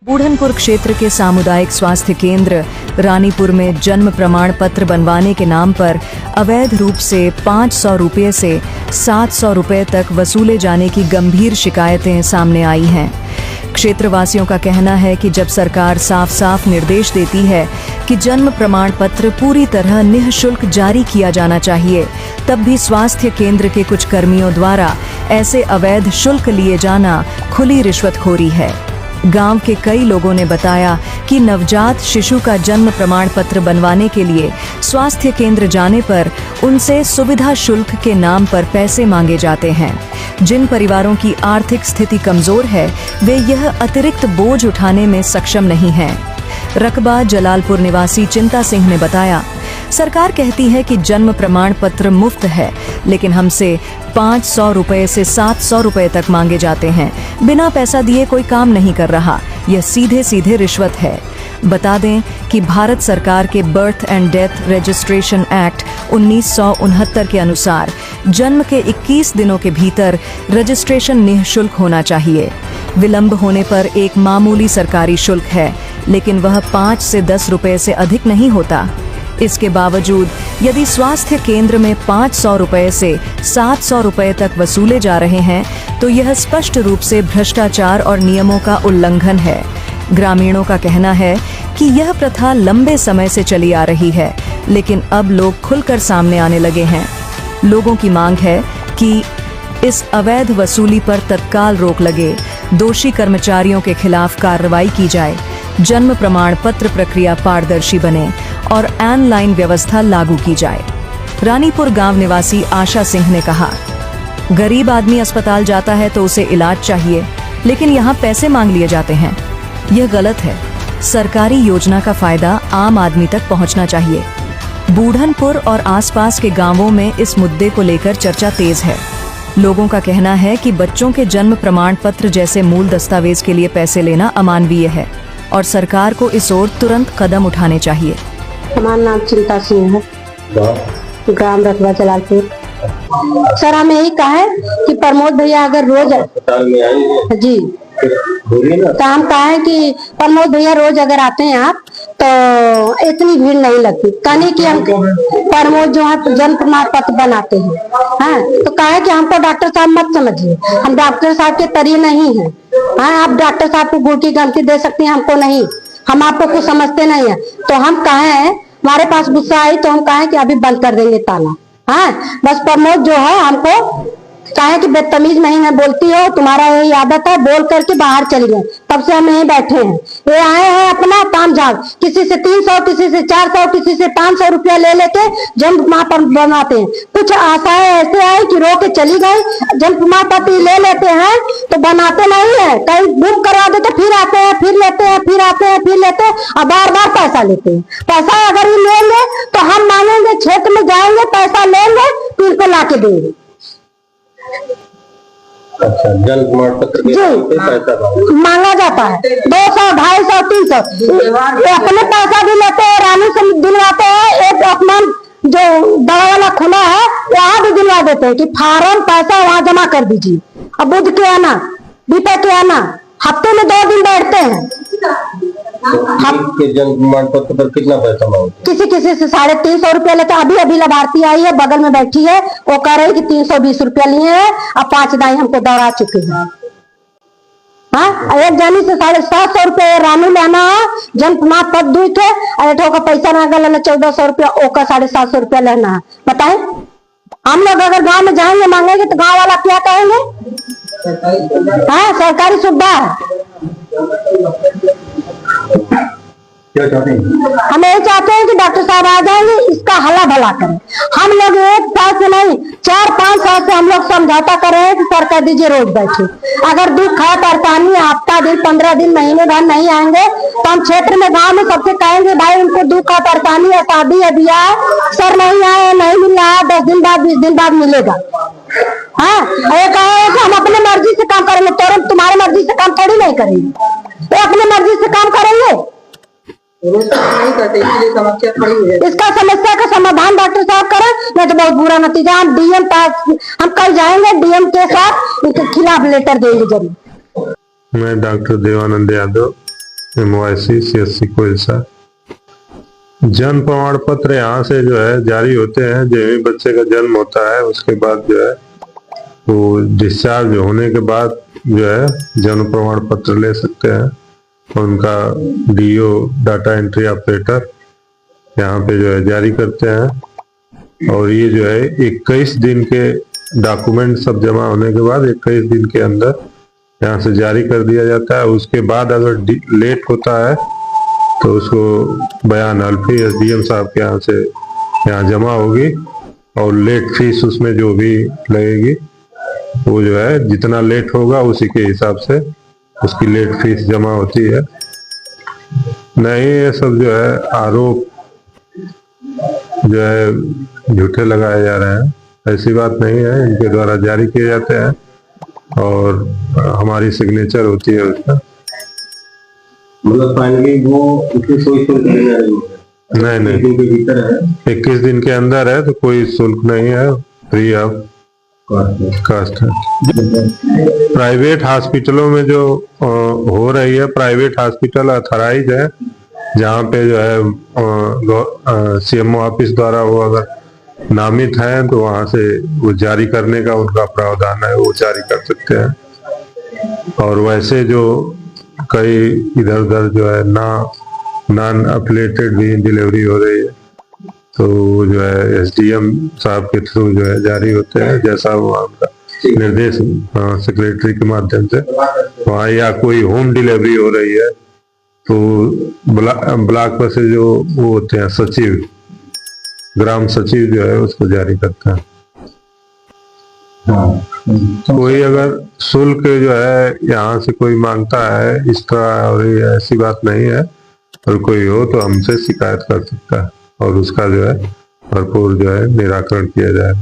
बूढ़नपुर क्षेत्र के सामुदायिक स्वास्थ्य केंद्र रानीपुर में जन्म प्रमाण पत्र बनवाने के नाम पर अवैध रूप से 500 रुपये से 700 रुपये तक वसूले जाने की गंभीर शिकायतें सामने आई हैं। क्षेत्रवासियों का कहना है कि जब सरकार साफ साफ निर्देश देती है कि जन्म प्रमाण पत्र पूरी तरह निःशुल्क जारी किया जाना चाहिए, तब भी स्वास्थ्य केंद्र के कुछ कर्मियों द्वारा ऐसे अवैध शुल्क लिए जाना खुली रिश्वतखोरी है। गांव के कई लोगों ने बताया कि नवजात शिशु का जन्म प्रमाण पत्र बनवाने के लिए स्वास्थ्य केंद्र जाने पर उनसे सुविधा शुल्क के नाम पर पैसे मांगे जाते हैं। जिन परिवारों की आर्थिक स्थिति कमजोर है, वे यह अतिरिक्त बोझ उठाने में सक्षम नहीं हैं। रकबा जलालपुर निवासी चिंता सिंह ने बताया, सरकार कहती है कि जन्म प्रमाण पत्र मुफ्त है, लेकिन हमसे 500 रुपए से 700 रुपए तक मांगे जाते हैं। बिना पैसा दिए कोई काम नहीं कर रहा। यह सीधे सीधे रिश्वत है। बता दें कि भारत सरकार के birth and death registration act 1969 के अनुसार जन्म के 21 दिनों के भीतर रजिस्ट्रेशन निःशुल्क होना चाहिए। विलंब होने पर एक मामूली सरकारी शुल्क है, लेकिन वह 5 से 10 रुपए से अधिक नहीं होता। इसके बावजूद यदि स्वास्थ्य केंद्र में 500 रुपए से 700 रुपए तक वसूले जा रहे हैं, तो यह स्पष्ट रूप से भ्रष्टाचार और नियमों का उल्लंघन है। ग्रामीणों का कहना है कि यह प्रथा लंबे समय से चली आ रही है, लेकिन अब लोग खुलकर सामने आने लगे हैं। लोगों की मांग है कि इस अवैध वसूली पर तत्काल रोक लगे, दोषी कर्मचारियों के खिलाफ कार्रवाई की जाए, जन्म प्रमाण पत्र प्रक्रिया पारदर्शी बने और ऑनलाइन व्यवस्था लागू की जाए। रानीपुर गांव निवासी आशा सिंह ने कहा, गरीब आदमी अस्पताल जाता है तो उसे इलाज चाहिए, लेकिन यहाँ पैसे मांग लिए जाते हैं। यह गलत है। सरकारी योजना का फायदा आम आदमी तक पहुँचना चाहिए। बूढ़नपुर और आसपास के गांवों में इस मुद्दे को लेकर चर्चा तेज है। लोगों का कहना है कि बच्चों के जन्म प्रमाण पत्र जैसे मूल दस्तावेज के लिए पैसे लेना अमानवीय है और सरकार को इस ओर तुरंत कदम उठाने चाहिए। हमारा नाम चिंता सिंह है, ग्राम रकबा जलालपुर। सर हमें यही कहा है कि प्रमोद भैया अगर रोज अस्पताल में आए जी, तो हम कहा है कि प्रमोद भैया रोज अगर आते हैं आप तो इतनी भीड़ नहीं लगती। कहने की हम प्रमोद जो है जन्म प्रमाण पत्र बनाते हैं, हाँ, तो कहा है कि हमको डॉक्टर साहब मत समझिए, हम डॉक्टर साहब के तरीके नहीं है। हाँ, आप डॉक्टर साहब को गुड़ की गलती दे सकते हैं, हमको नहीं, हम आपको कुछ समझते नहीं है। तो हम कहे हैं, हमारे पास गुस्सा आई तो हम कहे कि अभी बंद कर देंगे ताला। हाँ, बस प्रमोद जो है हमको कहे कि बदतमीज नहीं है, बोलती हो, तुम्हारा यही आदत है, बोल करके बाहर चली गए। तब से हम यहीं बैठे हैं। ये आए हैं अपना काम झाड़, किसी से 300, किसी से 400, किसी से 500 रुपया ले लेके जन्म प्रमाण पत्र बनाते हैं। कुछ आशाएं ऐसे आई कि रो के चली गई। जन्म प्रमाण पत्र ले लेते हैं तो बनाते नहीं है, कहीं बुक करवा देते, फिर आते हैं, फिर लेते हैं, फिर आते हैं, फिर लेते हैं और बार बार पैसा लेते हैं। पैसा अगर ये लेंगे तो हम मांगेंगे, क्षेत्र में जाएंगे, पैसा लेंगे, फिर को ला के देंगे। अच्छा, जन्म प्रमाण पत्र के पैसा मांगा जाता है 200, 250, 300। अपने पैसा भी लेते हैं, रानी से दिलवाते हैं। एक अपमान जो दवा वाला खुला है वहाँ भी दिलवा देते हैं कि फार्म पैसा वहाँ जमा कर दीजिए, अब बुध के आना, बीपा के आना, हफ्ते में 2 दिन बैठते हैं। के जन्म प्रमाण पत्र पर कितना पैसा मांगते? किसी से 350 रुपया लेते। अभी लाभार्थी आई है, बगल में बैठी है, वो कह रही कि 320 रुपया लिए हैं और 5 दाई हमको दौड़ा चुके हैं। हाँ, एक जानी से 750 रुपया रानू लेना है, जन्म प्रमाण पत्र दुई थे, अठो का पैसा ना गल 1400 रुपया, ओका 750 रुपया लेना है। बताए, हम लोग अगर गाँव में जाएंगे मांगेंगे तो गाँव वाला क्या कहेंगे? हाँ, सरकारी सुविधा है। क्या चाहते हैं? हम यही चाहते हैं कि डॉक्टर साहब आ जाएंगे, इसका हला भला करें। हम लोग 1 साल से नहीं, 4-5 साल से हम लोग समझौता कर रहे हैं कि सर कह दीजिए रोज बैठे। अगर दुख है, परेशानी, हफ्ता दिन, 15 दिन, महीने भर नहीं आएंगे तो हम क्षेत्र में गांव में सबसे कहेंगे, भाई उनको दुख है, परेशानी है, शादी है, ब्याह, सर नहीं आए, नहीं मिल रहा है, 10 दिन बाद, 20 दिन बाद मिलेगा। हाँ, ये कहे कि हम अपने मर्जी से काम करेंगे, तो तुम्हारे मर्जी से काम थोड़ी नहीं करेंगे, वो अपने मर्जी से काम करेंगे। नहीं करते, इसलिए समस्या खड़ी है। इसका समस्या का समाधान डॉक्टर साहब करें, नहीं तो बहुत बुरा नतीजा। हम डीएम पास, हम कल जाएंगे, डीएम के साथ उनके खिलाफ लेटर देंगे जरूर। मैं doctor Devanand Yadav MYC CSC Koilsa. जन्म प्रमाण पत्र यहाँ से जो है जारी होते हैं। जब भी बच्चे का जन्म होता है उसके बाद जो है वो डिस्चार्ज होने के बाद जो है जन्म प्रमाण पत्र ले सकते हैं। उनका DO डाटा एंट्री ऑपरेटर यहाँ पे जो है जारी करते हैं। और ये जो है 21 दिन के डॉक्यूमेंट सब जमा होने के बाद 21 दिन के अंदर यहाँ से जारी कर दिया जाता है। उसके बाद अगर लेट होता है तो उसको बयान अल्फी SDM साहब के यहाँ से यहाँ जमा होगी और लेट फीस उसमें जो भी लगेगी वो जो है जितना लेट होगा उसी के हिसाब से उसकी लेट फीस जमा होती है। नहीं, ये सब जो है आरोप जो है झूठे लगाए जा रहे हैं, ऐसी बात नहीं है। इनके द्वारा जारी किए जाते हैं और हमारी सिग्नेचर होती है उसका। मतलब फाइनली वो उसकी कोई शुल्क नहीं, नहीं दिन के भीतर है, 21 दिन के अंदर है तो कोई शुल्क नहीं है, फ्री ऑफ कास्ट है। प्राइवेट हॉस्पिटलों में जो हो रही है, प्राइवेट हॉस्पिटल अथराइज है जहाँ पे जो है CMO ऑफिस द्वारा वो अगर नामित है तो वहाँ से वो जारी करने का उनका प्रावधान है, वो जारी कर सकते हैं। और वैसे जो कई इधर उधर जो है नॉन एफिलिएटेड भी डिलीवरी हो रही है तो वो जो है SDM साहब के थ्रू जो है जारी होते हैं, जैसा वो आपका निर्देश सेक्रेटरी के माध्यम से वहाँ, या कोई होम डिलीवरी हो रही है तो ब्लॉक पर से जो वो होते हैं सचिव, ग्राम सचिव जो है उसको जारी करते हैं। कोई अगर शुल्क जो है यहाँ से कोई मांगता है इस तरह, और ये ऐसी बात नहीं है, और कोई हो तो हमसे शिकायत कर सकता है और उसका जो है भरपूर जो है निराकरण किया जाए।